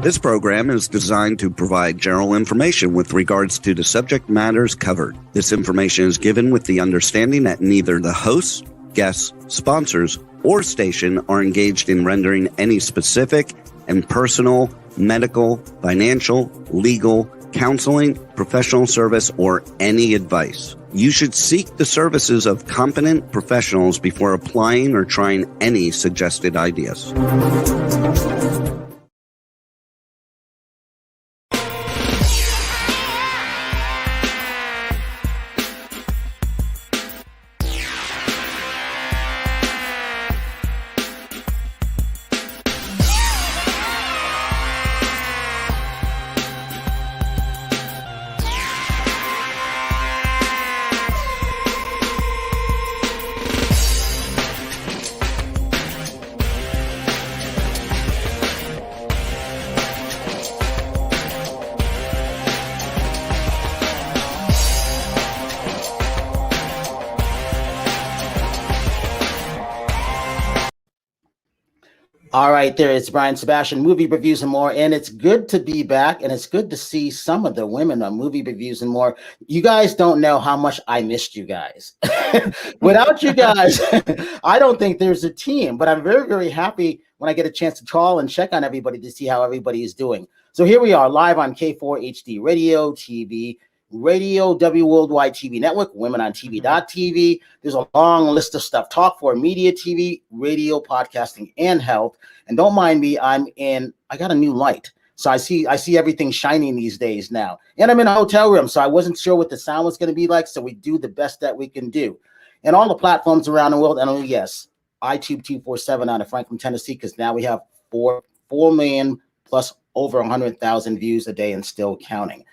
This program is designed to provide general information with regards to the subject matters covered. This information is given with the understanding that neither the hosts, guests, sponsors, or station are engaged in rendering any specific and personal, medical, financial, legal, counseling, professional service, or any advice. You should seek the services of competent professionals before applying or trying any suggested ideas. All right, there is Brian Sebastian, movie reviews and more, and it's good to be back, and it's good to see some of the women on movie reviews and more. You guys don't know how much I missed you guys. Without you guys, I don't think there's a team, but I'm very, very happy when I get a chance to call and check on everybody to see how everybody is doing. So here we are live on K4 HD Radio, TV, Radio W Worldwide TV Network, Women on TV.tv. There's a long list of stuff. Talk for Media TV, radio, podcasting, and health. And don't mind me, I got a new light. So I see everything shining these days now. And I'm in a hotel room, so I wasn't sure what the sound was going to be like. So we do the best that we can do. And all the platforms around the world. And oh yes, iTube 247 out of Franklin, Tennessee, because now we have 4 million plus over 100,000 views a day and still counting.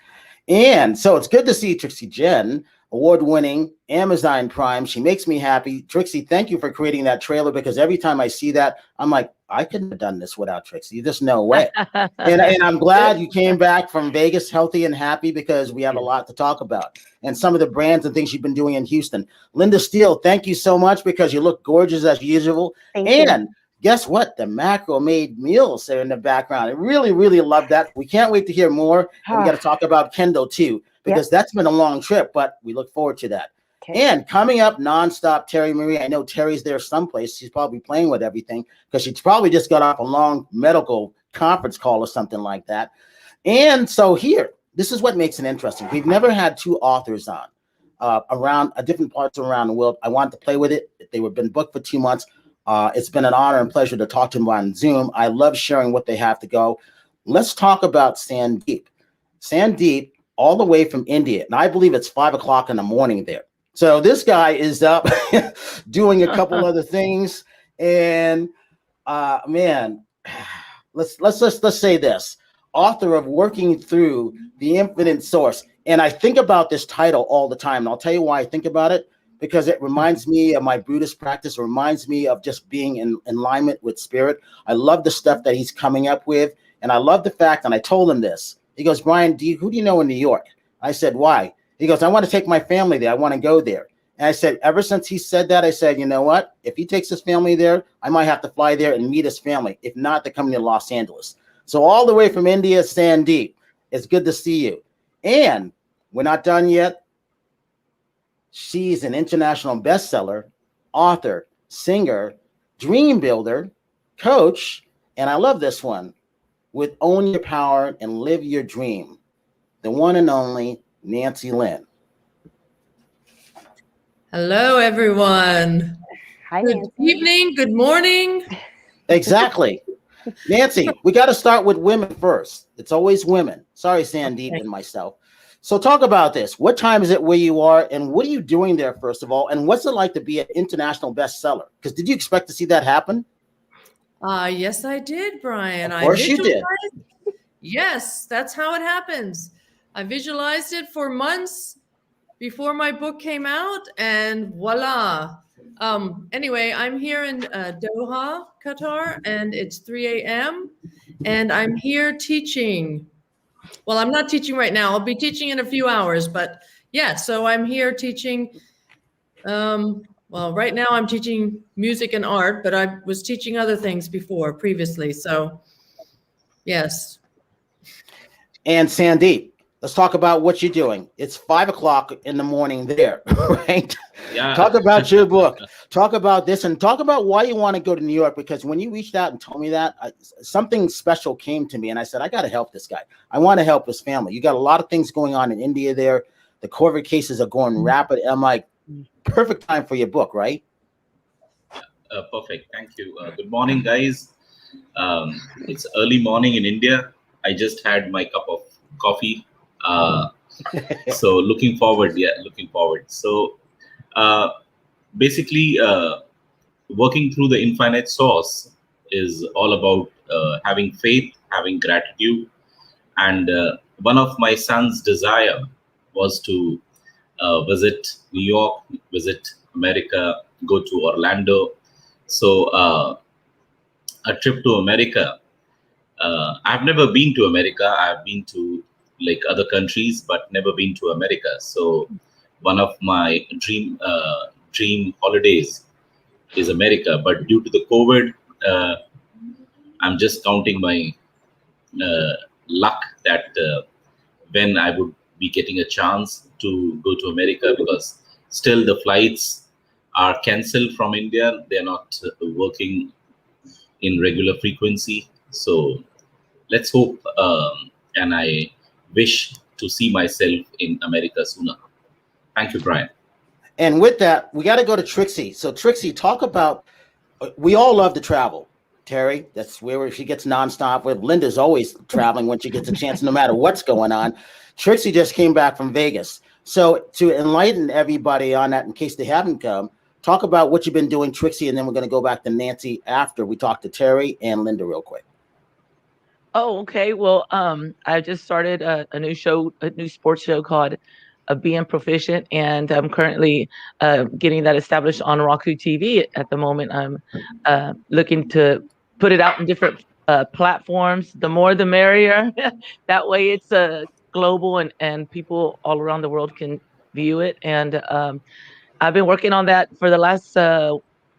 And so it's good to see Trixie Jen, award-winning Amazon Prime. She makes me happy. Trixie, thank you for creating that trailer, because every time I see that, I'm like, I couldn't have done this without Trixie. There's no way. and I'm glad you came back from Vegas healthy and happy, because we have a lot to talk about. And some of the brands and things you've been doing in Houston. Linda Steele, thank you so much, because you look gorgeous as usual. Thank you. Guess what? The macro made meals there in the background. I really, really love that. We can't wait to hear more. And we got to talk about Kendall too, because that's been a long trip, but we look forward to that. Okay. And coming up nonstop, Terri Marie. I know Terry's there someplace. She's probably playing with everything, because she probably just got off a long medical conference call or something like that. And so here, this is what makes it interesting. We've never had 2 authors on around different parts around the world. I wanted to play with it. They were been booked for 2 months. It's been an honor and pleasure to talk to them on Zoom. I love sharing what they have to go. Let's talk about Sandeep. Sandeep, all the way from India, and I believe it's 5 o'clock in the morning there. So this guy is up doing a couple other things, and man, let's say this: author of Working Through the Infinite Source. And I think about this title all the time, and I'll tell you why I think about it. Because it reminds me of my Buddhist practice, reminds me of just being in alignment with spirit. I love the stuff that he's coming up with. And I love the fact, and I told him this. He goes, Brian, who do you know in New York? I said, why? He goes, I want to take my family there. I want to go there. And I said, ever since he said that, I said, you know what? If he takes his family there, I might have to fly there and meet his family. If not, they're coming to Los Angeles. So all the way from India, Sandeep, it's good to see you. And we're not done yet. She's an international bestseller, author, singer, dream builder, coach, and I love this one, with Own Your Power and Live Your Dream, the one and only Nancy Lynn. Hello, everyone. Hi, good Nancy. Evening, good morning. Exactly. Nancy, we got to start with women first. It's always women. Sorry, Sandeep and myself. So talk about this. What time is it where you are, and what are you doing there, first of all? And what's it like to be an international bestseller? Because did you expect to see that happen? Yes, I did, Brian. Of course you did. Yes, that's how it happens. I visualized it for months before my book came out, and voila. Anyway, I'm here in Doha, Qatar, and it's 3 a.m., and I'm here teaching. Well, I'm not teaching right now. I'll be teaching in a few hours, but yeah, so I'm here teaching. Well, right now I'm teaching music and art, but I was teaching other things previously. So yes, And Sandeep, let's talk about what you're doing. It's 5 o'clock in the morning there, right? Yeah. Talk about your book. Talk about this and talk about why you want to go to New York, because when you reached out and told me that, something special came to me and I said, I got to help this guy. I want to help his family. You got a lot of things going on in India there. The COVID cases are going rapid. I'm like, perfect time for your book, right? Perfect. Thank you. Good morning, guys. It's early morning in India. I just had my cup of coffee. So looking forward. Yeah, looking forward. So basically, working through the infinite source is all about having faith, having gratitude. And one of my son's desire was to visit New York, visit America, go to Orlando. So a trip to America. I've never been to America. I've been to like other countries, but never been to America. So one of my dream holidays is America. But due to the COVID, I'm just counting my luck that when I would be getting a chance to go to America, because still the flights are cancelled from India. They're not working in regular frequency. So let's hope, and I wish to see myself in America sooner. Thank you, Brian. And with that, we got to go to Trixie. So Trixie, talk about, we all love to travel. Terri, that's where she gets nonstop with. Linda's always traveling when she gets a chance, no matter what's going on. Trixie just came back from Vegas. So to enlighten everybody on that, in case they haven't come, talk about what you've been doing, Trixie, and then we're going to go back to Nancy after we talk to Terri and Linda real quick. Oh, okay. Well, I just started a new show, a new sports show called Being Proficient, and I'm currently getting that established on Roku TV at the moment. I'm looking to put it out in different platforms. The more, the merrier. That way, it's global, and people all around the world can view it. And I've been working on that for the last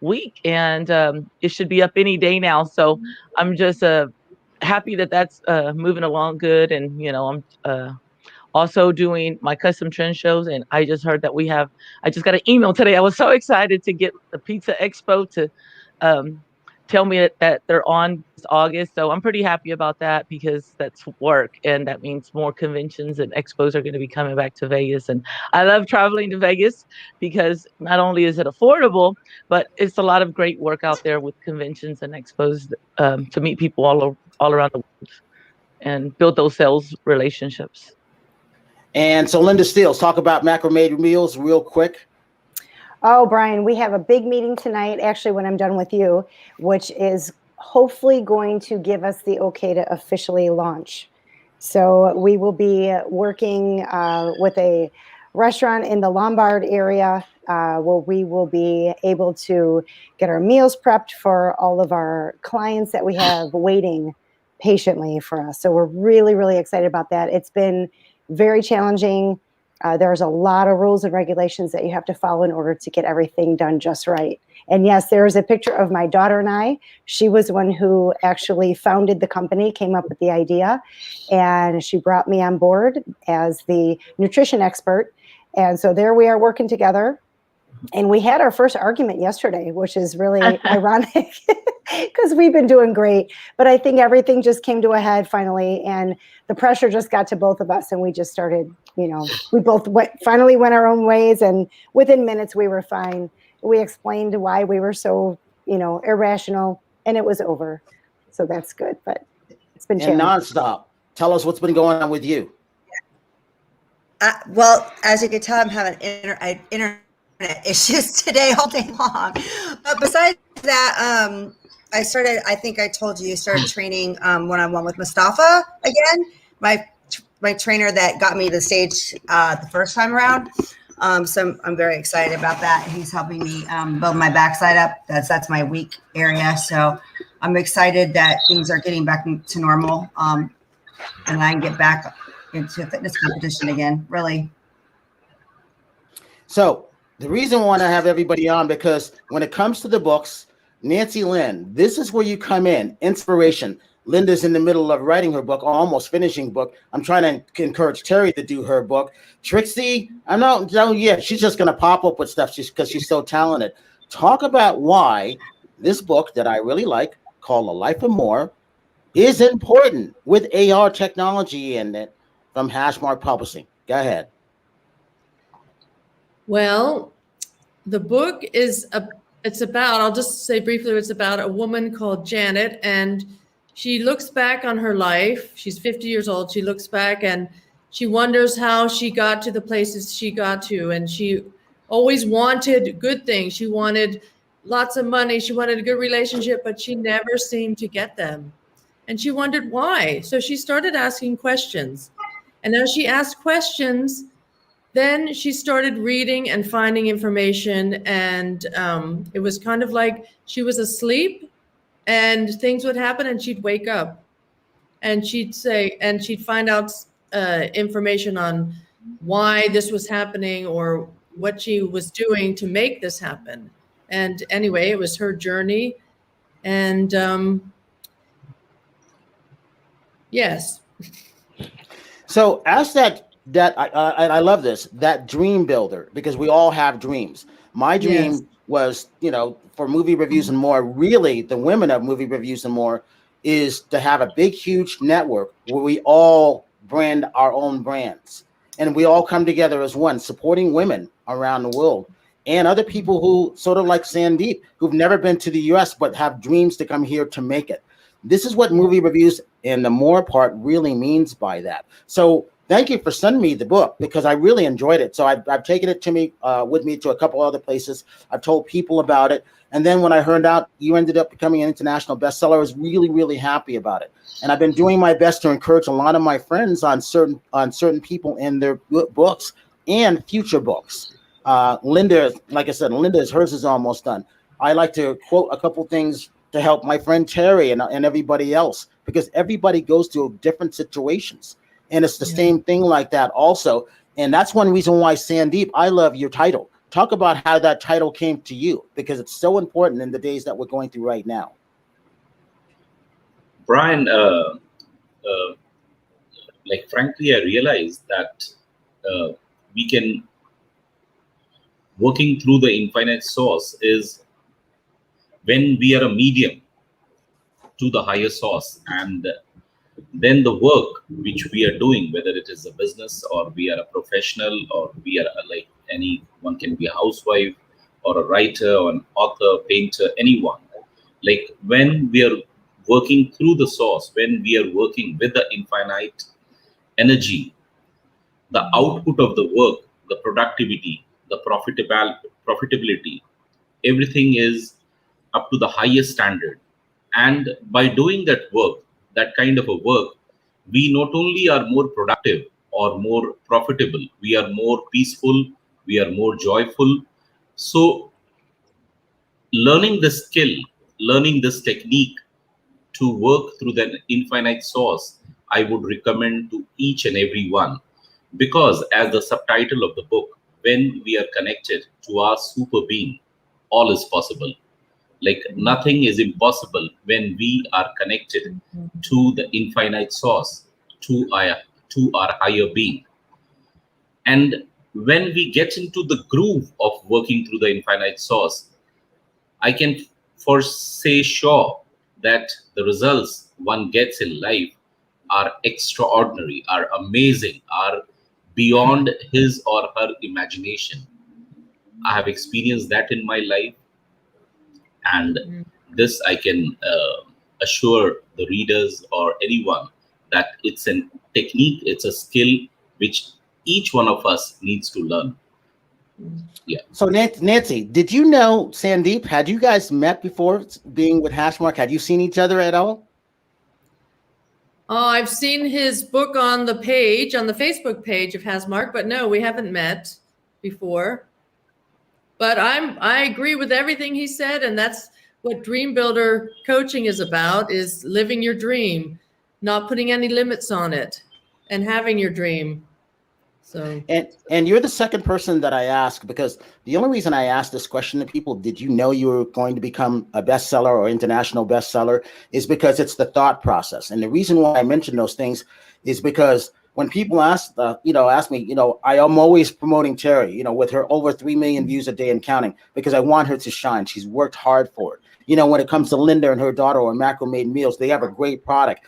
week, and it should be up any day now. So I'm just happy that that's moving along good. And I'm also doing my custom trend shows, and I just heard that I just got an email today. I was so excited to get the Pizza Expo to tell me that they're on this August. So I'm pretty happy about that, because that's work, and that means more conventions and expos are going to be coming back to Vegas. And I love traveling to Vegas because not only is it affordable, but it's a lot of great work out there with conventions and expos to meet people all around the world and build those sales relationships. And so Linda Steele, talk about macrame meals real quick. Oh, Brian, we have a big meeting tonight, actually, when I'm done with you, which is hopefully going to give us the okay to officially launch. So we will be working with a restaurant in the Lombard area where we will be able to get our meals prepped for all of our clients that we have waiting patiently for us. So we're really, really excited about that. It's been very challenging. There's a lot of rules and regulations that you have to follow in order to get everything done just right. And yes, there is a picture of my daughter and I. She was the one who actually founded the company, came up with the idea, and she brought me on board as the nutrition expert. And so there we are working together. And we had our first argument yesterday, which is really ironic because we've been doing great. But I think everything just came to a head finally, and the pressure just got to both of us, and we just started, we both finally went our own ways, and within minutes we were fine. We explained why we were so, irrational, and it was over. So that's good, but it's been challenging. And nonstop. Tell us what's been going on with you. Well, as you can tell, I'm having internet issues today all day long. But besides that, I think I told you, started training one-on-one with Mustafa again, my trainer that got me to the stage the first time around. So I'm very excited about that. He's helping me build my backside up. That's my weak area. So I'm excited that things are getting back to normal, and I can get back into a fitness competition again, really. So the reason I want to have everybody on, because when it comes to the books, Nancy Lynn, this is where you come in, inspiration. Linda's in the middle of writing her book, almost finishing book. I'm trying to encourage Terri to do her book. Trixie, I'm not, no, yeah, she's just going to pop up with stuff because she's so talented. Talk about why this book that I really like, called A Life of More, is important with AR technology in it from Hasmark Publishing. Go ahead. Well, the book is it's about, I'll just say briefly, it's about a woman called Janet, and she looks back on her life. She's 50 years old. She looks back and she wonders how she got to the places she got to. And she always wanted good things. She wanted lots of money. She wanted a good relationship, but she never seemed to get them. And she wondered why. So she started asking questions. And as she asked questions, then she started reading and finding information. And it was kind of like she was asleep and things would happen and she'd wake up and she'd say, and she'd find out information on why this was happening or what she was doing to make this happen. And anyway, it was her journey. And yes. So as that I love this, that dream builder, because we all have dreams. My dream was, you know, for movie reviews and more, really the women of movie reviews and more, is to have a big, huge network where we all brand our own brands and we all come together as one, supporting women around the world and other people who sort of like Sandeep, who've never been to the US, but have dreams to come here to make it. This is what movie reviews and the more part really means by that. So thank you for sending me the book because I really enjoyed it. So I've taken it to me with me to a couple other places. I've told people about it. And then when I heard out you ended up becoming an international bestseller, I was really, really happy about it. And I've been doing my best to encourage a lot of my friends on certain people in their books and future books. Linda, like I said, hers is almost done. I like to quote a couple things to help my friend Terri and everybody else, because everybody goes through different situations. And it's the same thing like that also. And that's one reason why, Sandeep, I love your title. Talk about how that title came to you, because it's so important in the days that we're going through right now. Brian, like frankly, I realized that we can, working through the infinite source is when we are a medium to the higher source, and then the work which we are doing, whether it is a business or we are a professional or we are like anyone, can be a housewife or a writer or an author, painter, anyone. Like when we are working through the source, when we are working with the infinite energy, the output of the work, the productivity, the profitability, everything is up to the highest standard. And by doing that work, that kind of a work, we not only are more productive or more profitable, we are more peaceful, we are more joyful. So learning the skill, learning this technique to work through the infinite source, I would recommend to each and every one, because as the subtitle of the book, when we are connected to our super being, all is possible. Like nothing is impossible when we are connected to the infinite source, to our higher being. And when we get into the groove of working through the infinite source, I can for say sure that the results one gets in life are extraordinary, are amazing, are beyond his or her imagination. I have experienced that in my life. And this I can assure the readers or anyone that it's a technique, it's a skill which each one of us needs to learn. Yeah. So Nancy, did you know Sandeep? Had you guys met before being with Hasmark? Had you seen each other at all? I've seen his book on the page, on the Facebook page of Hasmark, but no, we haven't met before. But I agree with everything he said, and that's what Dream Builder coaching is about, is living your dream, not putting any limits on it, and having your dream. So and you're the second person that I ask, because the only reason I asked this question to people, did you know you were going to become a bestseller or international bestseller, is because it's the thought process. And the reason why I mention those things is because when people ask me, I am always promoting Terri, with her over 3 million views a day and counting, because I want her to shine. She's worked hard for it. When it comes to Linda and her daughter or Macro Made Meals, they have a great product.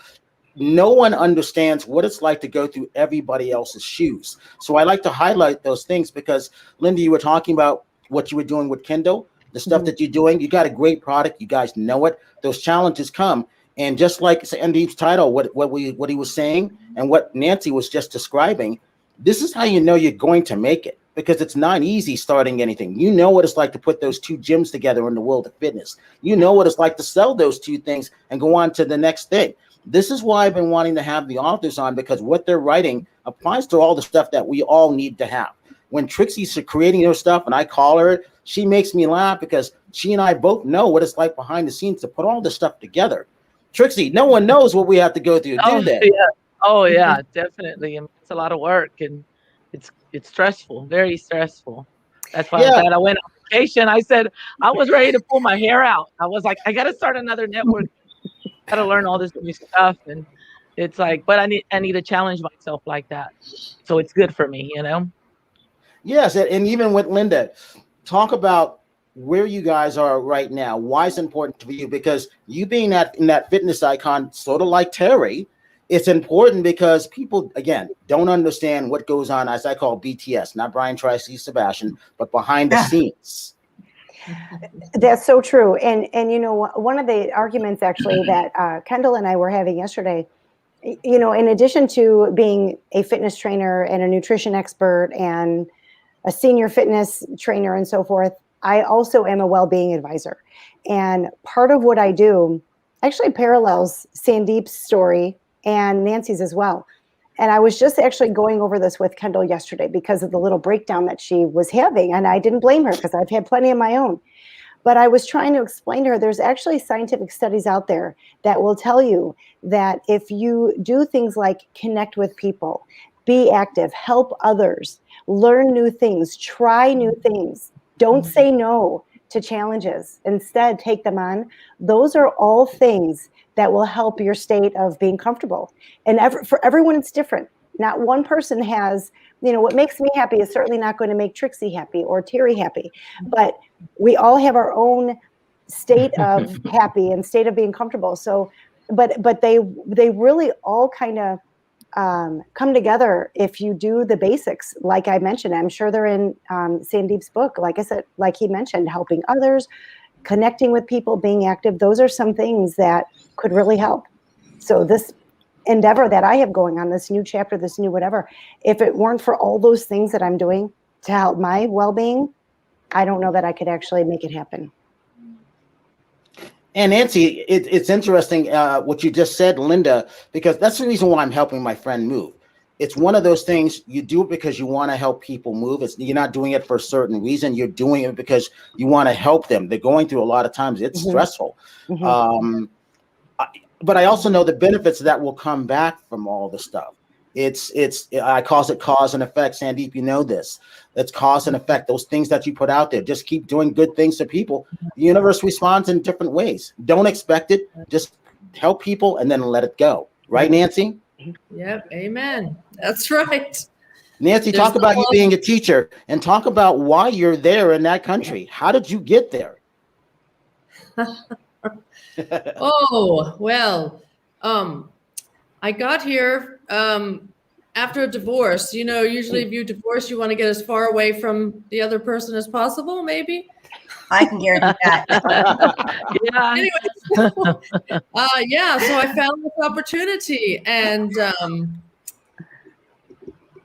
No one understands what it's like to go through everybody else's shoes. So I like to highlight those things because, Linda, you were talking about what you were doing with Kindle, the stuff that you're doing. You got a great product. You guys know it. Those challenges come. And just like Sandeep's title, what he was saying and what Nancy was just describing, this is how you know you're going to make it, because it's not easy starting anything. You know what it's like to put those two gyms together in the world of fitness. You know what it's like to sell those two things and go on to the next thing. This is why I've been wanting to have the authors on, because what they're writing applies to all the stuff that we all need to have. When Trixie's creating her stuff and I call her, she makes me laugh because she and I both know what it's like behind the scenes to put all this stuff together. Trixie, no one knows what we have to go through, do they? Yeah. Oh, yeah, definitely. I mean, it's a lot of work, and it's stressful, very stressful. That's why I'm glad I went on vacation. I said I was ready to pull my hair out. I was like, I got to start another network. Got to learn all this new stuff, and it's like, but I need to challenge myself like that, so it's good for me, Yes, and even with Linda, talk about where you guys are right now. Why it's important to you? Because you being in that fitness icon, sort of like Terri, it's important because people, again, don't understand what goes on, as I call BTS, not Brian Tracy Sebastian, but behind the scenes. That's so true. And one of the arguments actually that Kendall and I were having yesterday, in addition to being a fitness trainer and a nutrition expert and a senior fitness trainer and so forth, I also am a well-being advisor. And part of what I do actually parallels Sandeep's story and Nancy's as well. And I was just actually going over this with Kendall yesterday because of the little breakdown that she was having. And I didn't blame her because I've had plenty of my own. But I was trying to explain to her, there's actually scientific studies out there that will tell you that if you do things like connect with people, be active, help others, learn new things, try new things, don't say no to challenges, instead take them on. Those are all things that will help your state of being comfortable. And for everyone, it's different. Not one person has, what makes me happy is certainly not going to make Trixie happy or Terri happy, but we all have our own state of happy and state of being comfortable. So, but they really all kind of come together if you do the basics. Like I mentioned, I'm sure they're in Sandeep's book. Like I said, like he mentioned, helping others, connecting with people, being active. Those are some things that could really help. So this endeavor that I have going on, this new chapter, this new whatever, if it weren't for all those things that I'm doing to help my well-being, I don't know that I could actually make it happen. And Nancy, it's interesting what you just said, Linda, because that's the reason why I'm helping my friend move. It's one of those things, you do it because you want to help people move. You're not doing it for a certain reason. You're doing it because you want to help them. They're going through a lot of times. It's stressful. But I also know the benefits that will come back from all the stuff. I call it cause and effect. Sandeep, you know this. That's cause and effect. Those things that you put out there, just keep doing good things to people. The universe responds in different ways. Don't expect it. Just help people and then let it go. Right, Nancy? Yep. Amen. That's right. Nancy, talk about you being a teacher and talk about why you're there in that country. How did you get there? Oh, well, I got here after a divorce. Usually if you divorce, you want to get as far away from the other person as possible, maybe. I can guarantee that. Yeah. Anyway, so I found this opportunity, and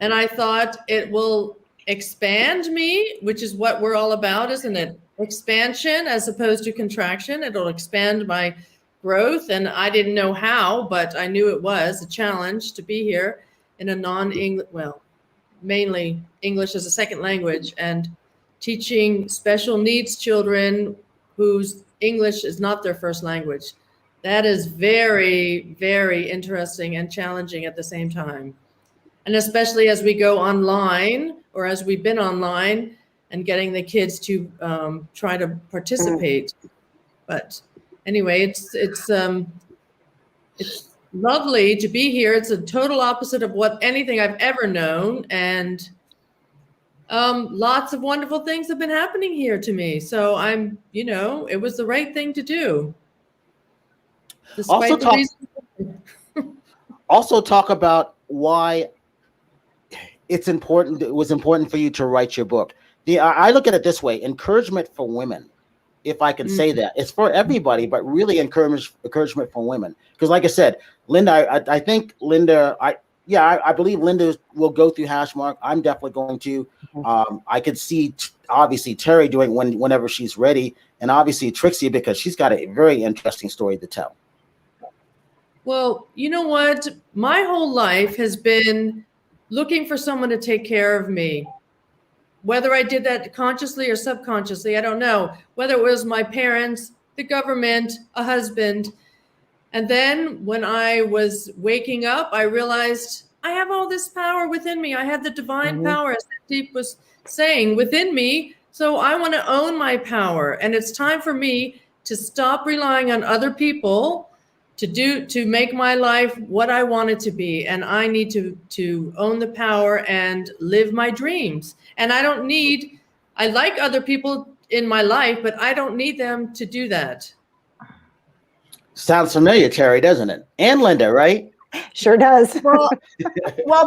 I thought it will expand me, which is what we're all about, isn't it? Expansion as opposed to contraction. It'll expand my growth, and I didn't know how, but I knew it was a challenge to be here in a non-English, mainly English as a second language, and teaching special needs children whose English is not their first language. That is very, very interesting and challenging at the same time. And especially as we go online, or as we've been online, and getting the kids to try to participate. But anyway, it's lovely to be here. It's a total opposite of what anything I've ever known, and lots of wonderful things have been happening here to me. So I'm, it was the right thing to do. Also talk about why it was important for you to write your book. I look at it this way: encouragement for women, if I can say that. It's for everybody, but really encouragement for women. Because like I said, Linda, I think Linda, I believe Linda will go through Hasmark. I'm definitely going to. I could see obviously Terri doing whenever she's ready, and obviously Trixie, because she's got a very interesting story to tell. Well, you know what? My whole life has been looking for someone to take care of me. Whether I did that consciously or subconsciously, I don't know. Whether it was my parents, the government, a husband. And then when I was waking up, I realized I have all this power within me. I have the divine power, as Sandeep was saying, within me. So I want to own my power. And it's time for me to stop relying on other people to make my life what I want it to be. And I need to own the power and live my dreams. And I like other people in my life, but I don't need them to do that. Sounds familiar, Terri, doesn't it? And Linda, right? Sure does. Well,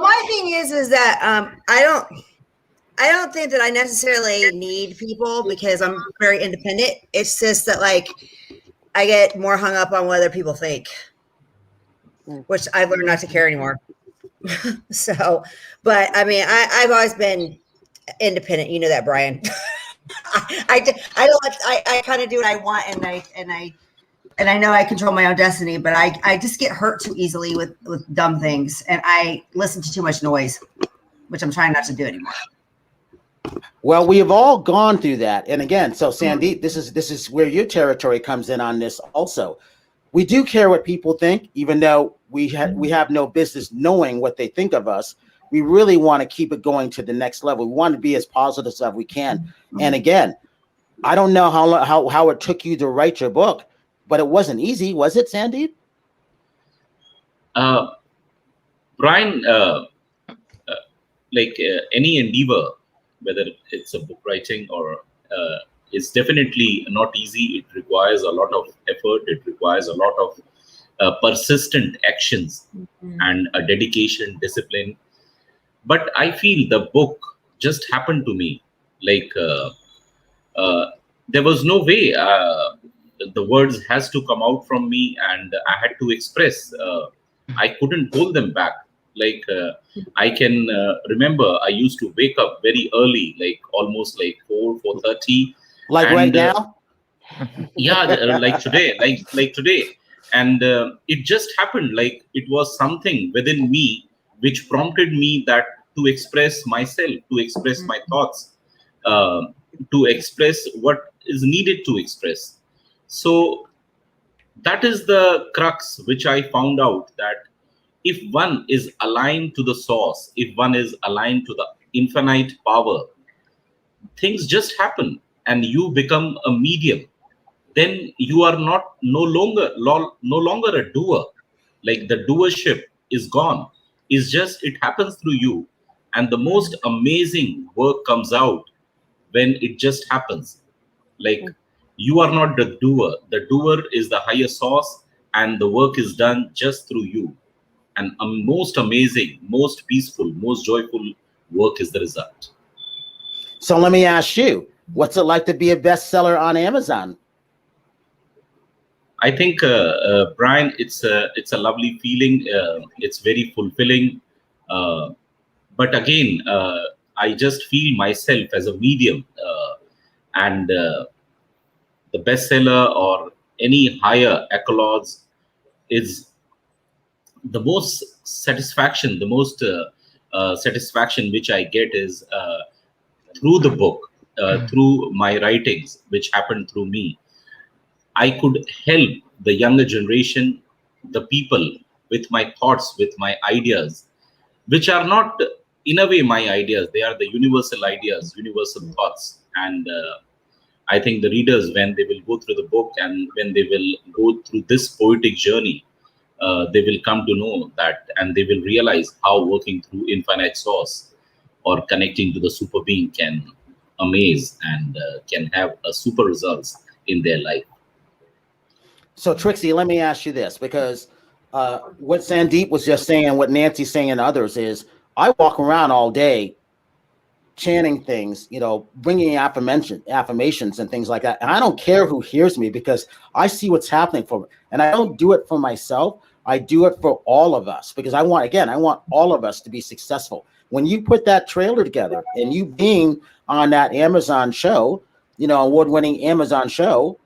my thing is that I don't think that I necessarily need people, because I'm very independent. It's just that, like, I get more hung up on what other people think, which I've learned not to care anymore. So, but I mean, I've always been independent. You know that, Brian. I kind of do what I want, and I know I control my own destiny, but I just get hurt too easily with dumb things, and I listen to too much noise, which I'm trying not to do anymore. Well, we have all gone through that. And again, so Sandeep, this is where your territory comes in on this also. We do care what people think, even though we have no business knowing what they think of us. We really want to keep it going to the next level. We want to be as positive as we can. And again, I don't know how it took you to write your book, but it wasn't easy, was it, Sandeep? Brian, like any endeavor, whether it's a book writing or it's definitely not easy. It requires a lot of effort. It requires a lot of persistent actions and a dedication, discipline. But I feel the book just happened to me. Like there was no way the words has to come out from me, and I had to express. I couldn't hold them back. Like I can remember I used to wake up very early, like almost like 4:30. Like right now? Yeah, like today, like today. And it just happened. Like it was something within me which prompted me that to express myself, to express my thoughts, to express what is needed to express. So that is the crux which I found out, that if one is aligned to the source, if one is aligned to the infinite power, things just happen and you become a medium. Then you are no longer a doer. Like the doership is gone. It's just, it happens through you. And the most amazing work comes out when it just happens. Like you are not the doer. The doer is the higher source, and the work is done just through you. And a most amazing, most peaceful, most joyful work is the result. So let me ask you, what's it like to be a bestseller on Amazon? I think, Brian, it's a lovely feeling. It's very fulfilling. But again, I just feel myself as a medium, and the bestseller or any higher accolades is the most satisfaction. The most satisfaction which I get is through the book, through my writings, which happened through me. I could help the younger generation, the people, with my thoughts, with my ideas, which are not, in a way, my ideas. They are the universal ideas, universal thoughts. And I think the readers, when they will go through the book and when they will go through this poetic journey, they will come to know that, and they will realize how working through infinite source or connecting to the super being can amaze and can have a super results in their life. So Trixie, let me ask you this, because what Sandeep was just saying and what Nancy's saying and others is, I walk around all day chanting things, bringing affirmations and things like that. And I don't care who hears me, because I see what's happening for me. And I don't do it for myself. I do it for all of us, because I want all of us to be successful. When you put that trailer together and you being on that Amazon show, award-winning Amazon show,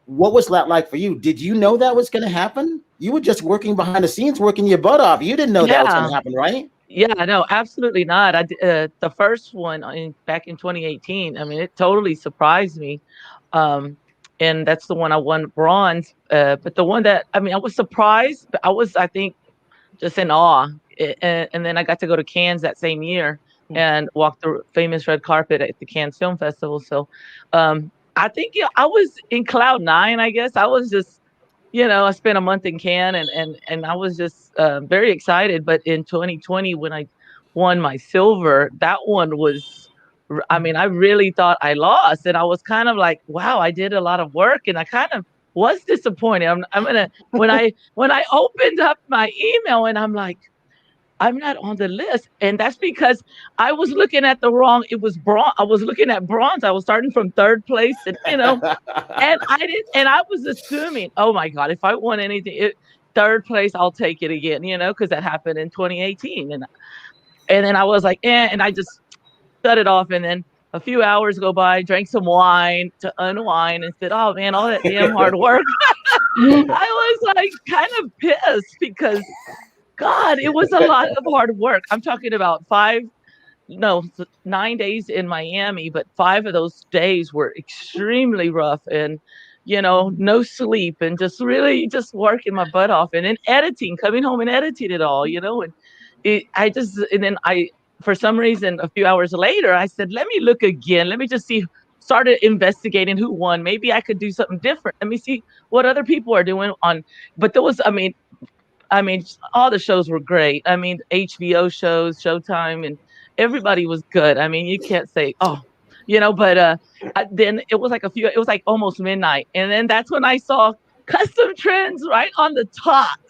what was that like for you? Did you know that was going to happen? You were just working behind the scenes, working your butt off. You didn't know that was going to happen, right? Yeah, no, absolutely not. I the first one back in 2018. I mean, it totally surprised me, and that's the one I won bronze. But the one that I was surprised, but I think, just in awe. And then I got to go to Cannes that same year and walk the famous red carpet at the Cannes Film Festival. So, I think I was in cloud nine. I guess I was just, I spent a month in Cannes and I was just very excited. But in 2020, when I won my silver, that one was, I really thought I lost, and I was kind of like, wow, I did a lot of work, and I kind of was disappointed. I'm gonna when I opened up my email and I'm like, I'm not on the list, and that's because I was looking at the wrong. It was bronze. I was looking at bronze. I was starting from third place, and and I didn't. And I was assuming, oh my God, if I won anything, third place, I'll take it again. Because that happened in 2018, and then I was like, and I just shut it off, and then a few hours go by, drank some wine to unwind, and said, oh man, all that damn hard work. I was like kind of pissed, because God, it was a lot of hard work. I'm talking about 9 days in Miami, but 5 of those days were extremely rough, and no sleep, and just really just working my butt off, and then coming home and editing it all, and then for some reason, a few hours later, I said, let me look again. Let me just see, started investigating who won. Maybe I could do something different. Let me see what other people are doing but there was, all the shows were great. HBO shows, Showtime, and everybody was good. You can't say, but then it was like almost midnight. And then that's when I saw Custom Trends right on the top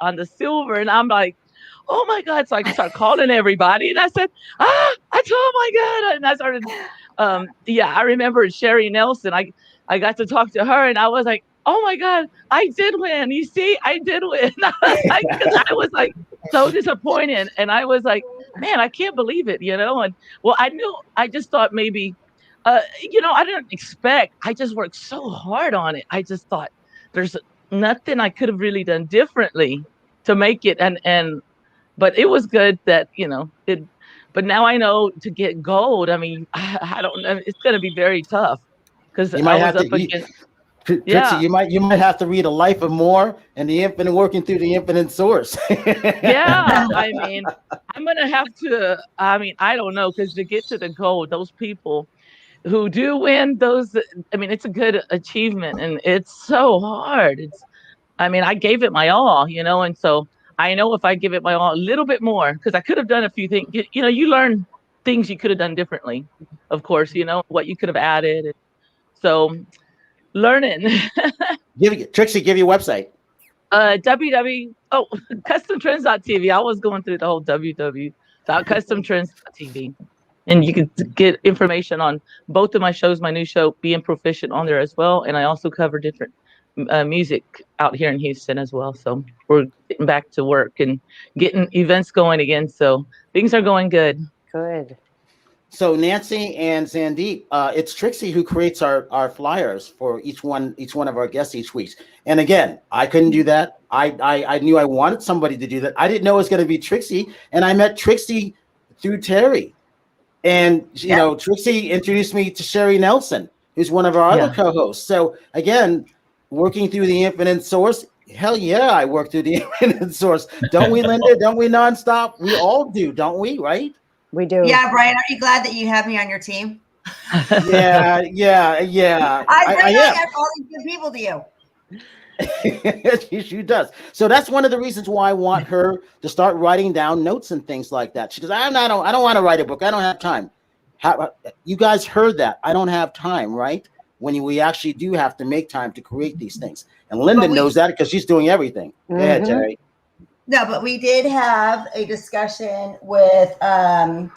on the silver. And I'm like, oh my God. So I started calling everybody, and I said, oh my God. And I started, I remember Sherry Nelson. I got to talk to her, and I was like, oh my God, I did win. You see, I did win. Because I was like so disappointed. And I was like, man, I can't believe it, And well, I just thought maybe, I didn't expect, I just worked so hard on it. I just thought there's nothing I could have really done differently to make it. But it was good that, but now I know to get gold, I don't know, it's going to be very tough, because I was up against. Trixie, you might have to read A Life of More and the Infinite, Working Through the Infinite Source. Yeah, I'm gonna have to. I don't know, because to get to the gold, those people who do win those, it's a good achievement, and it's so hard. I gave it my all, and so I know if I give it my all a little bit more, because I could have done a few things. You learn things you could have done differently, of course. What you could have added. So. Learning. Trixie, give your website. customtrends.tv. I was going through the whole www.customtrends.tv. And you can get information on both of my shows, my new show, Being Proficient, on there as well. And I also cover different music out here in Houston as well. So we're getting back to work and getting events going again. So things are going good. Good. So Nancy and Sandeep, it's Trixie who creates our flyers for each one of our guests each week. And again, I couldn't do that. I knew I wanted somebody to do that. I didn't know it was going to be Trixie, and I met Trixie through Terri. And Trixie introduced me to Sherry Nelson, who's one of our other co-hosts. So again, working through the infinite source Hell yeah, I work through the internet source. Don't we, Linda? Don't we nonstop? We all do, don't we? Right? We do. Yeah, Brian, are you glad that you have me on your team? Yeah. I bring am. all these good people to you. She does. So that's one of the reasons why I want her to start writing down notes and things like that. She goes, I don't want to write a book. I don't have time. You guys heard that. I don't have time, right? When we actually do have to make time to create these things. And Linda knows that because she's doing everything. Go ahead, Terry. No, but we did have a discussion with what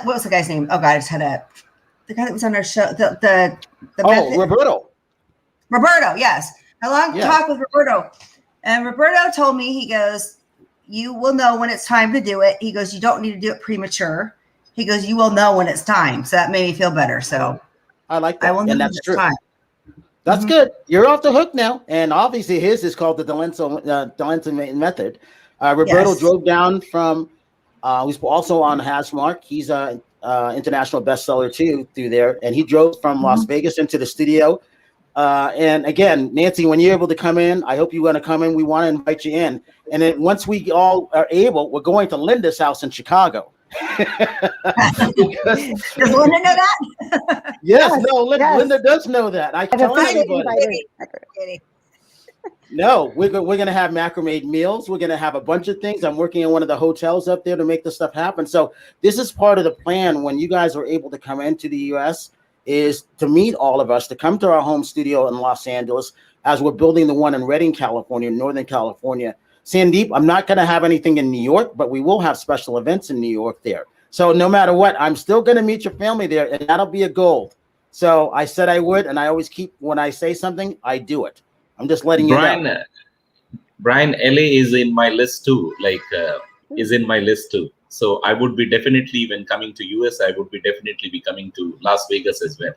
was the guy's name? Oh God, I just had the guy that was on our show. Roberto. Roberto, yes. I long talk with Roberto. And Roberto told me, he goes, you will know when it's time to do it. He goes, you don't need to do it premature. He goes, you will know when it's time. So that made me feel better. So I like that. I will know and that's true. Time. That's good. You're off the hook now. And obviously his is called the Delenso method. Roberto drove down from, he's also on Hasmark. He's an international bestseller too through there. And he drove from Las Vegas into the studio. And again, Nancy, when you're able to come in, I hope you want to come in. We want to invite you in. And then once we all are able, we're going to Linda's house in Chicago. Does Linda know that? Yes, Linda does know that. I tell everybody. No, we're going to have macrame meals. We're going to have a bunch of things. I'm working in one of the hotels up there to make this stuff happen. So this is part of the plan when you guys are able to come into the U.S. is to meet all of us, to come to our home studio in Los Angeles as we're building the one in Redding, California, Northern California. Sandeep, I'm not going to have anything in New York, but we will have special events in New York there. So no matter what, I'm still going to meet your family there, and that'll be a goal. So I said I would, and I always keep, when I say something, I do it. I'm just letting you know. Brian, LA is in my list too, is in my list too. So I would be definitely, when coming to US, I would be definitely be coming to Las Vegas as well.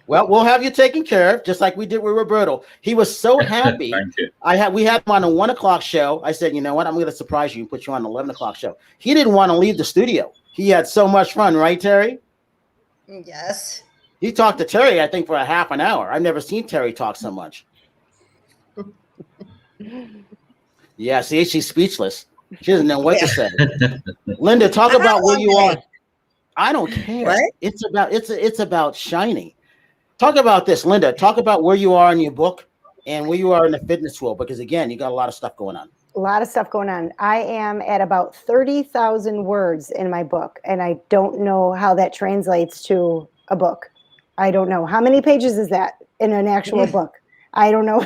Well, we'll have you taken care of, just like we did with Roberto. He was so happy. Thank you. We had him on a 1 o'clock show. I said, you know what? I'm going to surprise you and put you on an 11 o'clock show. He didn't want to leave the studio. He had so much fun, right, Terry? Yes. He talked to Terry, I think, for a half an hour. I've never seen Terry talk so much. Yeah, see, she's speechless. She doesn't know what to say. Linda, talk about where you are. I don't care. What? It's about shining. Talk about this, Linda. Talk about where you are in your book and where you are in the fitness world, because again, you got a lot of stuff going on. A lot of stuff going on. I am at about 30,000 words in my book, and I don't know how that translates to a book. I don't know. How many pages is that in an actual book? I don't know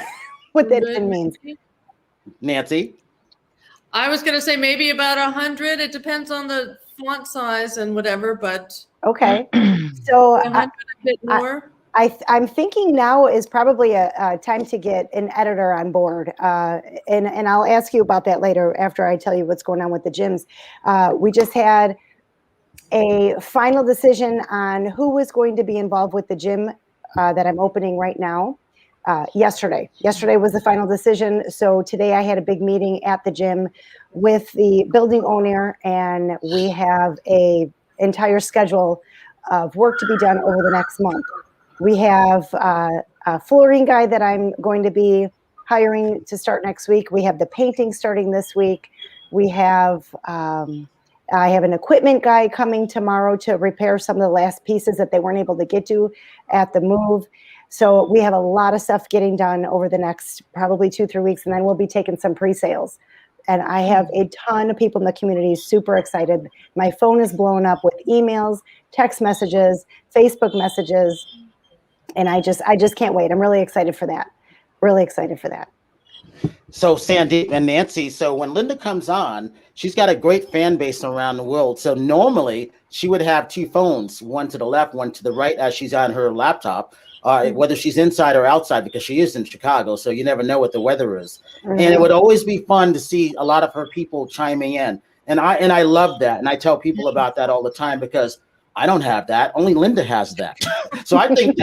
what that even means. Nancy? I was going to say maybe about 100. It depends on the font size and whatever, but okay. So 100 a bit more. I'm thinking now is probably a time to get an editor on board, and I'll ask you about that later after I tell you what's going on with the gyms. We just had a final decision on who was going to be involved with the gym that I'm opening right now. Yesterday was the final decision. So today I had a big meeting at the gym with the building owner, and we have a entire schedule of work to be done over the next month. We have a flooring guy that I'm going to be hiring to start next week. We have the painting starting this week. We have I have an equipment guy coming tomorrow to repair some of the last pieces that they weren't able to get to at the move. So we have a lot of stuff getting done over the next probably 2-3 weeks, and then we'll be taking some pre-sales. And I have a ton of people in the community super excited. My phone is blown up with emails, text messages, Facebook messages, and I just can't wait. I'm really excited for that. Really excited for that. So Sandeep and Nancy, so when Linda comes on, she's got a great fan base around the world. So normally she would have 2 phones, one to the left, one to the right as she's on her laptop. Whether she's inside or outside, because she is in Chicago, so you never know what the weather is. Mm-hmm. And it would always be fun to see a lot of her people chiming in. And I love that. And I tell people about that all the time, because I don't have that. Only Linda has that. So I think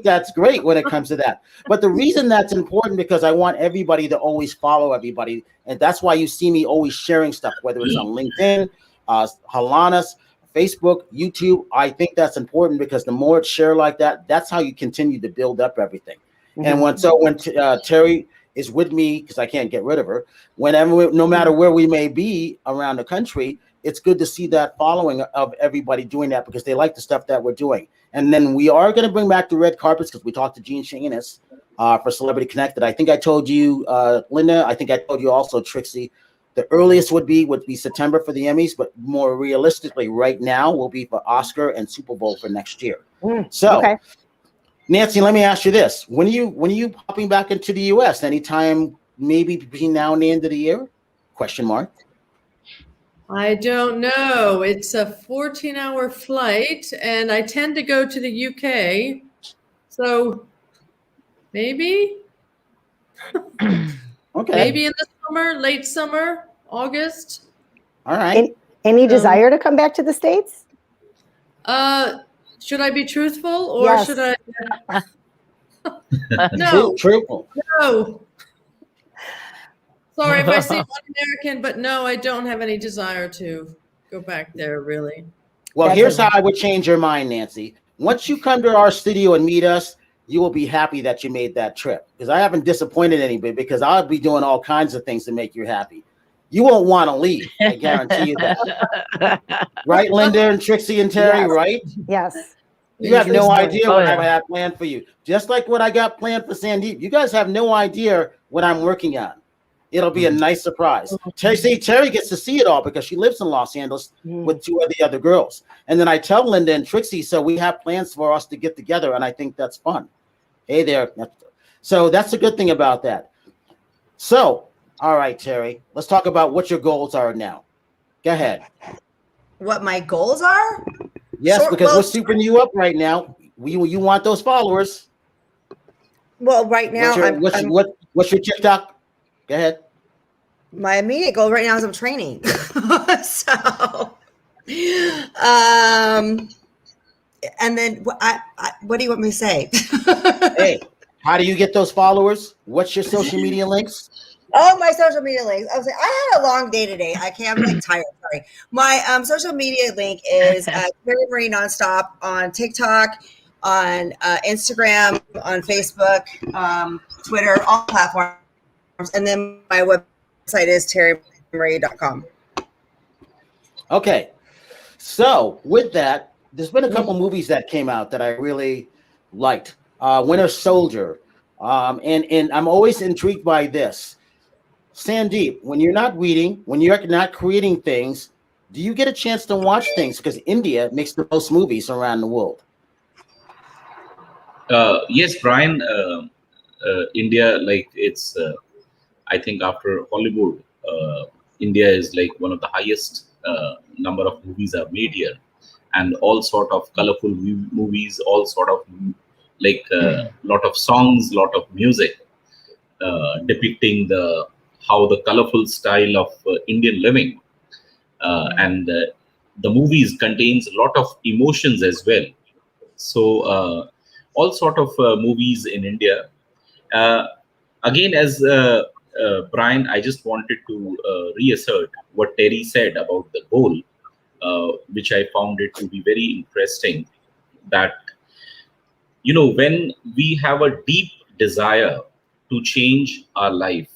that's great when it comes to that. But the reason that's important, because I want everybody to always follow everybody. And that's why you see me always sharing stuff, whether it's on LinkedIn, Halanas, Facebook, YouTube. I think that's important, because the more it's shared like that, that's how you continue to build up everything. Mm-hmm. And when Terry is with me because I can't get rid of her. Whenever, no matter where we may be around the country, it's good to see that following of everybody doing that because they like the stuff that we're doing. And then we are going to bring back the red carpets because we talked to Gene Shanus for Celebrity Connected. I think I told you, Linda. I think I told you also, Trixie. The earliest would be September for the Emmys, but more realistically, right now will be for Oscar and Super Bowl for next year. So, okay. Nancy, let me ask you this: when are you popping back into the U.S.? Anytime, maybe between now and the end of the year? Question mark. I don't know. It's a 14-hour flight, and I tend to go to the UK. So maybe. Okay. Maybe in the summer, late summer, August. All right. Any desire to come back to the States? Should I be truthful or yes. should I? No. Truthful. No. Sorry if I seem un-American, but no, I don't have any desire to go back there, really. Well, here's how I would change your mind, Nancy. Once you come to our studio and meet us, you will be happy that you made that trip. Because I haven't disappointed anybody because I'll be doing all kinds of things to make you happy. You won't want to leave. I guarantee you that. Right, Linda and Trixie and Terry, yes. Right? Yes. You have no idea what I have planned for you. Just like what I got planned for Sandeep. You guys have no idea what I'm working on. It'll be a nice surprise. Terry gets to see it all because she lives in Los Angeles with two of the other girls. And then I tell Linda and Trixie, so we have plans for us to get together, and I think that's fun. Hey there. So that's a good thing about that. So, all right, Terry, let's talk about what your goals are now. Go ahead. What my goals are? Yes, because we're souping you up right now. You want those followers. Well, right now, what's your TikTok? Go ahead. My immediate goal right now is I'm training. So, and then what do you want me to say? Hey, how do you get those followers? What's your social media links? Oh, my social media links. I was like, I had a long day today. I'm like tired. Sorry. My social media link is Terri Marie Nonstop on TikTok, on Instagram, on Facebook, Twitter, all platforms. And then my website is terrimarie.com. Okay. So with that, there's been a couple movies that came out that I really liked. Winter Soldier. And I'm always intrigued by this. Sandeep, when you're not reading, when you're not creating things, do you get a chance to watch things? Because India makes the most movies around the world. Yes, Brian. India, like it's... I think after Hollywood, India is like one of the highest number of movies are made here, and all sort of colorful movies, all sort of like lot of songs, lot of music depicting how the colorful style of Indian living, and the movies contains a lot of emotions as well. So all sort of movies in India. Again, as Brian, I just wanted to reassert what Terri said about the goal, which I found it to be very interesting. That, when we have a deep desire to change our life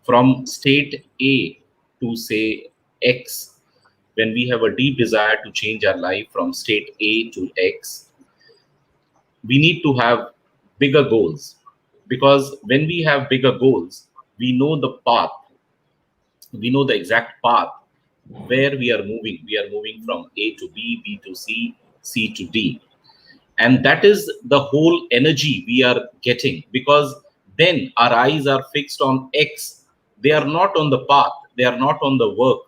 from state A to say X, when we have a deep desire to change our life from state A to X, we need to have bigger goals. Because when we have bigger goals, we know the path. We know the exact path where we are moving. We are moving from A to B, B to C, C to D. And that is the whole energy we are getting. Because then our eyes are fixed on X. They are not on the path. They are not on the work.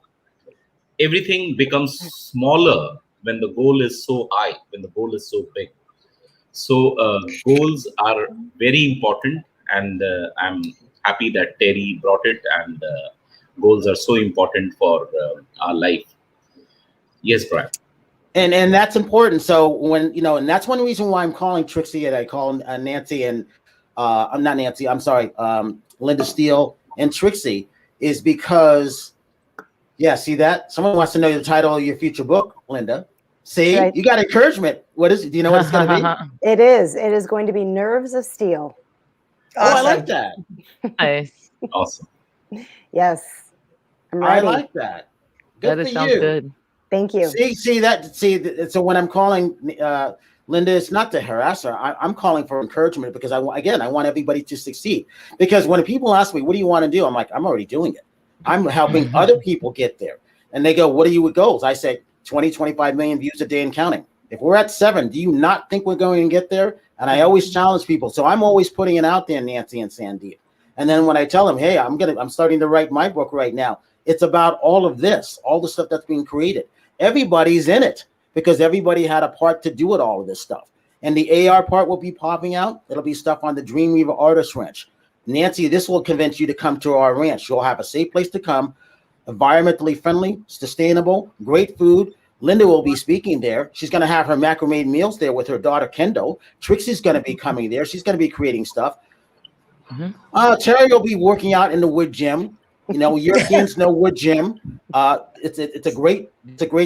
Everything becomes smaller when the goal is so high, when the goal is so big. So goals are very important, and I'm happy that Terri brought it, and goals are so important for our life. Yes, Brian. And that's important. So when, and that's one reason why I'm calling Trixie and I call Nancy and I'm not Nancy, I'm sorry, Linda Steele and Trixie, is because, see that? Someone wants to know the title of your future book, Linda. See, right. You got encouragement. What is it? Do you know what it's going to be? It is going to be Nerves of Steel. Oh, I Awesome. like that. Nice. Awesome. Yes, I'm I ready. like that. Good for Sounds you. good. Thank you. See. So when I'm calling Linda, it's not to harass her. I'm calling for encouragement because I want everybody to succeed. Because when people ask me, "What do you want to do?" I'm like, "I'm already doing it. I'm helping other people get there." And they go, "What are you with goals?" I say, 20, 25 million views a day and counting. If we're at 7, do you not think we're going to get there? And I always challenge people. So I'm always putting it out there, Nancy and Sandeep. And then when I tell them, "Hey, I'm starting to write my book right now," it's about all of this, all the stuff that's being created. Everybody's in it because everybody had a part to do with all of this stuff. And the AR part will be popping out. It'll be stuff on the Dreamweaver Artist Ranch. Nancy, this will convince you to come to our ranch. You'll have a safe place to come, environmentally friendly, sustainable, great food. Linda will be speaking there. She's going to have her macrame meals there with her daughter, Kendall. Trixie's going to be coming there. She's going to be creating stuff. Terri will be working out in the wood gym. You know, Europeans know wood gym. It's a great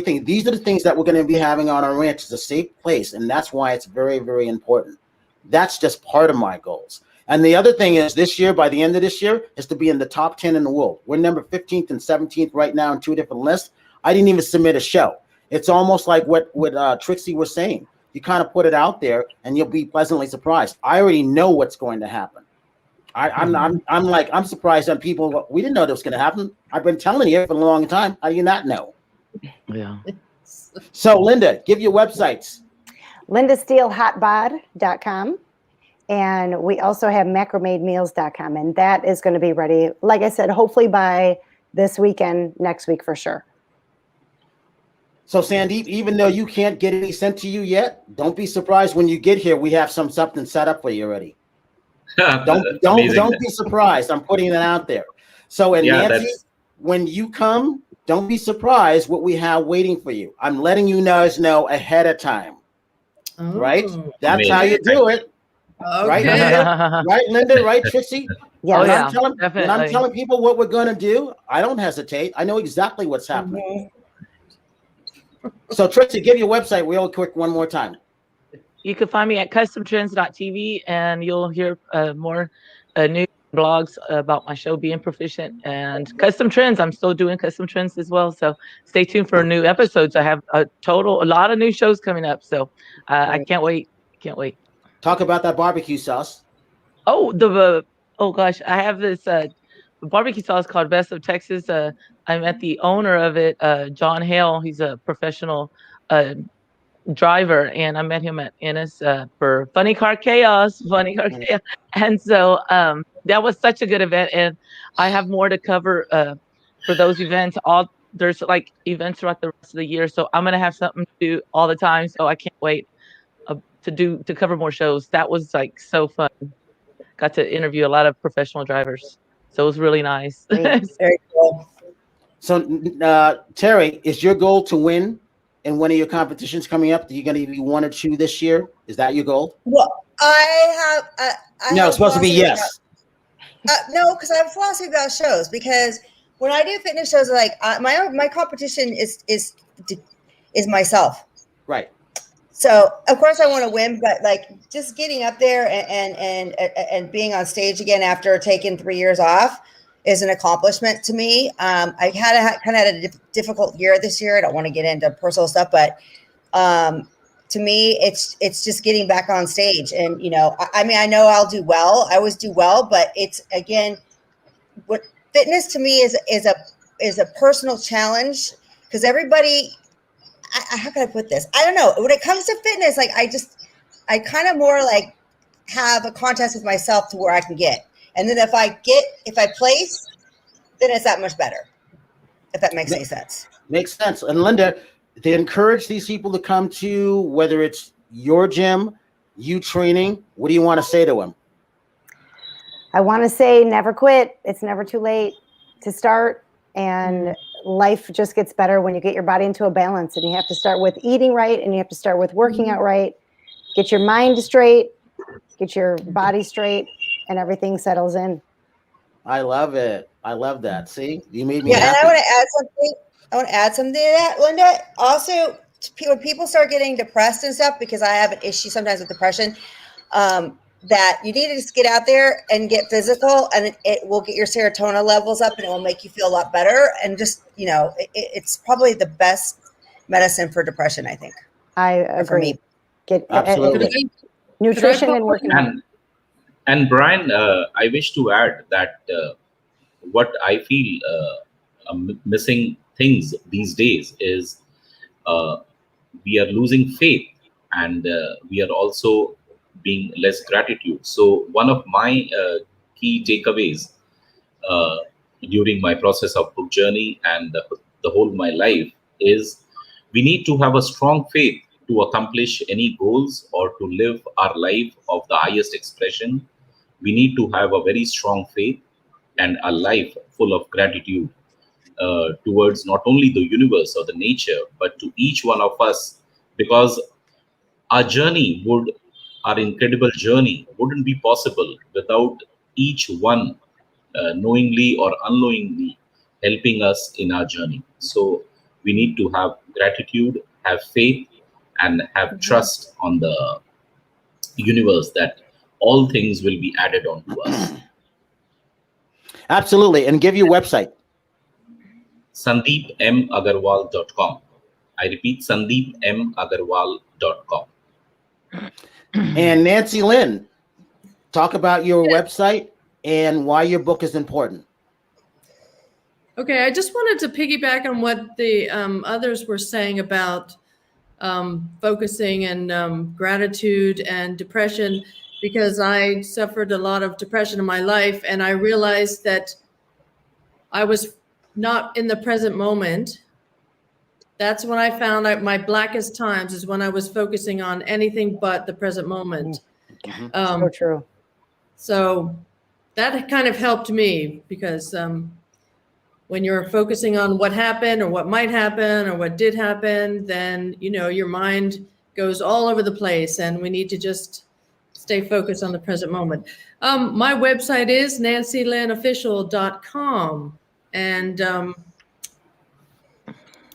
thing. These are the things that we're going to be having on our ranch. It's a safe place, and that's why it's very, very important. That's just part of my goals. And the other thing is this year, by the end of this year, is to be in the top 10 in the world. We're number 15th and 17th right now in 2 different lists. I didn't even submit a show. It's almost like what Trixie was saying. You kind of put it out there, and you'll be pleasantly surprised. I already know what's going to happen. I'm surprised on people. We didn't know that was going to happen. I've been telling you for a long time. How do you not know? Yeah. So, Linda, give your websites. LindaSteeleHotBod.com. And we also have macramademeals.com. And that is going to be ready, like I said, hopefully by this weekend, next week for sure. So, Sandeep, even though you can't get any sent to you yet, don't be surprised when you get here. We have something set up for you already. Don't be surprised. I'm putting it out there. So, and Nancy, when you come, don't be surprised what we have waiting for you. I'm letting you guys know ahead of time. Oh. Right? That's how you do it. Okay. Right, Linda? Right, Linda? Right, Trixie? Yeah, When I'm telling people what we're going to do, I don't hesitate. I know exactly what's happening. So, Trixie, give your website real quick one more time. You can find me at customtrends.tv, and you'll hear more new blogs about my show, Being Proficient, and Custom Trends. I'm still doing Custom Trends as well, so stay tuned for new episodes. I have a lot of new shows coming up, so I can't wait. Talk about that barbecue sauce. Oh, oh gosh, I have this barbecue sauce called Best of Texas. I met the owner of it, John Hale. He's a professional driver, and I met him at Ennis for Funny Car Chaos. And so that was such a good event, and I have more to cover for those events. There's like events throughout the rest of the year, so I'm gonna have something to do all the time. So I can't wait to cover more shows. That was like so fun. Got to interview a lot of professional drivers, so it was really nice. Very cool. So, Terri, is your goal to win in one of your competitions coming up? Are you going to be 1 or 2 this year? Is that your goal? Well, I have. No, it's supposed to be yes. No, because I have a philosophy about shows. Because when I do fitness shows, like my competition is myself. Right. So of course I want to win, but like just getting up there and being on stage again after taking 3 years off is an accomplishment to me. I kind of had a difficult year this year. I don't want to get into personal stuff, but to me, it's just getting back on stage. And I mean, I know I'll do well. I always do well, but it's again, what fitness to me is a personal challenge because everybody. How can I put this? I don't know. When it comes to fitness, like I kind of more like have a contest with myself to where I can get. And then if I place, then it's that much better. If that makes any sense. Makes sense. And Linda, to encourage these people to come to, whether it's your gym, you training, what do you want to say to them? I want to say never quit. It's never too late to start. And life just gets better when you get your body into a balance. And you have to start with eating right, and you have to start with working out right. Get your mind straight, get your body straight, and everything settles in. I love it. I love that. See, you made me happy. And I want to add something to that, Linda. Also, when people start getting depressed and stuff, because I have an issue sometimes with depression, that you need to just get out there and get physical, and it will get your serotonin levels up, and it will make you feel a lot better. And just, it's probably the best medicine for depression, I think. I agree. For me. Absolutely. Nutrition and working out. And Brian, I wish to add that what I feel missing things these days is we are losing faith, and we are also being less gratitude. So one of my key takeaways during my process of book journey and the whole of my life is we need to have a strong faith to accomplish any goals or to live our life of the highest expression. We need to have a very strong faith and a life full of gratitude towards not only the universe or the nature, but to each one of us, because our incredible journey wouldn't be possible without each one knowingly or unknowingly helping us in our journey. So we need to have gratitude, have faith, and have trust on the universe that all things will be added on to us. Absolutely. And give your website. SandeepMAgarwal.com. I repeat, SandeepMAgarwal.com. And Nancy Lynn, talk about your website and why your book is important. Okay, I just wanted to piggyback on what the others were saying about focusing and gratitude and depression, because I suffered a lot of depression in my life, and I realized that I was not in the present moment. That's when I found out my blackest times is when I was focusing on anything but the present moment. So true. So that kind of helped me, because when you're focusing on what happened or what might happen or what did happen, then, your mind goes all over the place, and we need to just stay focused on the present moment. My website is nancylynnofficial.com. And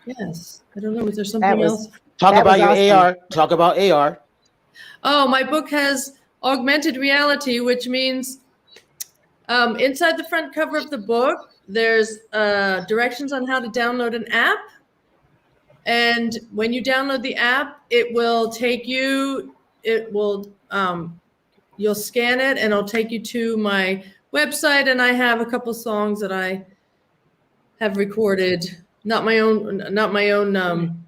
yes, I don't know, is there something else? Talk about your awesome. AR. Talk about AR. Oh, my book has augmented reality, which means inside the front cover of the book, there's directions on how to download an app. And when you download the app, it will take you, you'll scan it and it'll take you to my website. And I have a couple songs that I have recorded, not my own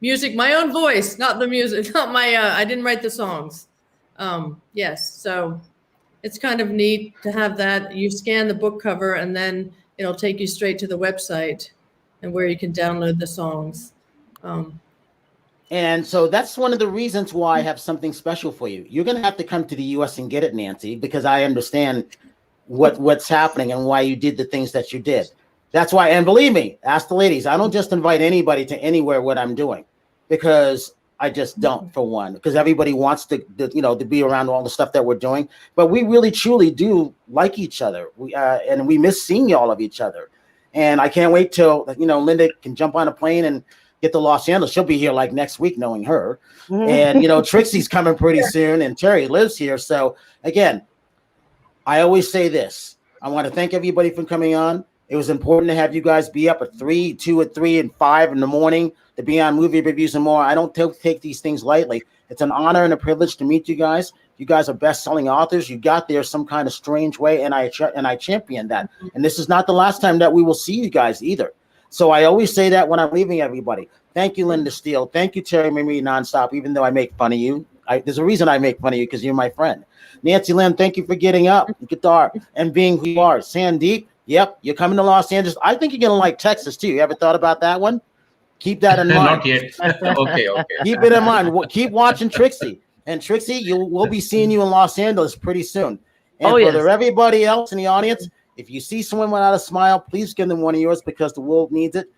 music, my own voice, not the music, not my, I didn't write the songs. Yes, so it's kind of neat to have that. You scan the book cover and then it'll take you straight to the website and where you can download the songs. And so that's one of the reasons why I have something special for you. You're going to have to come to the U.S. and get it, Nancy, because I understand what's happening and why you did the things that you did. That's why, and believe me, ask the ladies, I don't just invite anybody to anywhere what I'm doing, because I just don't, for one, because everybody wants to be around all the stuff that we're doing. But we really, truly do like each other. And we miss seeing all of each other. And I can't wait till, Linda can jump on a plane and get to Los Angeles. She'll be here like next week, knowing her. And, Trixie's coming pretty soon, and Terri lives here. So again, I always say this. I want to thank everybody for coming on. It was important to have you guys be up at 3, 2 at 3 and 5 in the morning to be on movie reviews and more. I don't take these things lightly. It's an honor and a privilege to meet you guys. You guys are best-selling authors. You got there some kind of strange way, and I champion that. And this is not the last time that we will see you guys either. So I always say that when I'm leaving everybody. Thank you, Linda Steele. Thank you, Terri Marie Nonstop, even though I make fun of you. There's a reason I make fun of you, because you're my friend. Nancy Lynn, thank you for getting up, guitar, and being who you are. Sandeep, yep, you're coming to Los Angeles. I think you're going to like Texas, too. You ever thought about that one? Keep that in mind. Not yet. Okay. Keep it in mind. Keep watching Trixie. And Trixie, we'll be seeing you in Los Angeles pretty soon. And for everybody else in the audience, if you see someone without a smile, please give them one of yours, because the world needs it.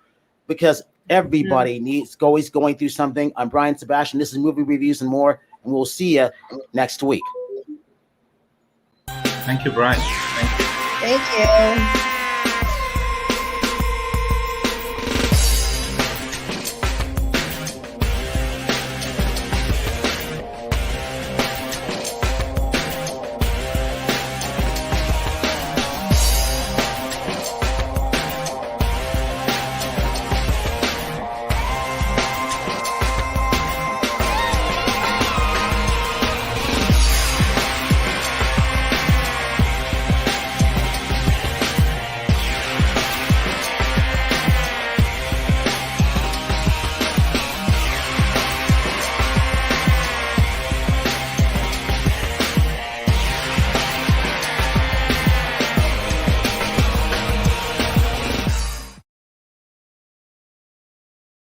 Because everybody always going through something. I'm Brian Sebastian. This is Movie Reviews and More. And we'll see you next week. Thank you, Brian. Thank you. Thank you.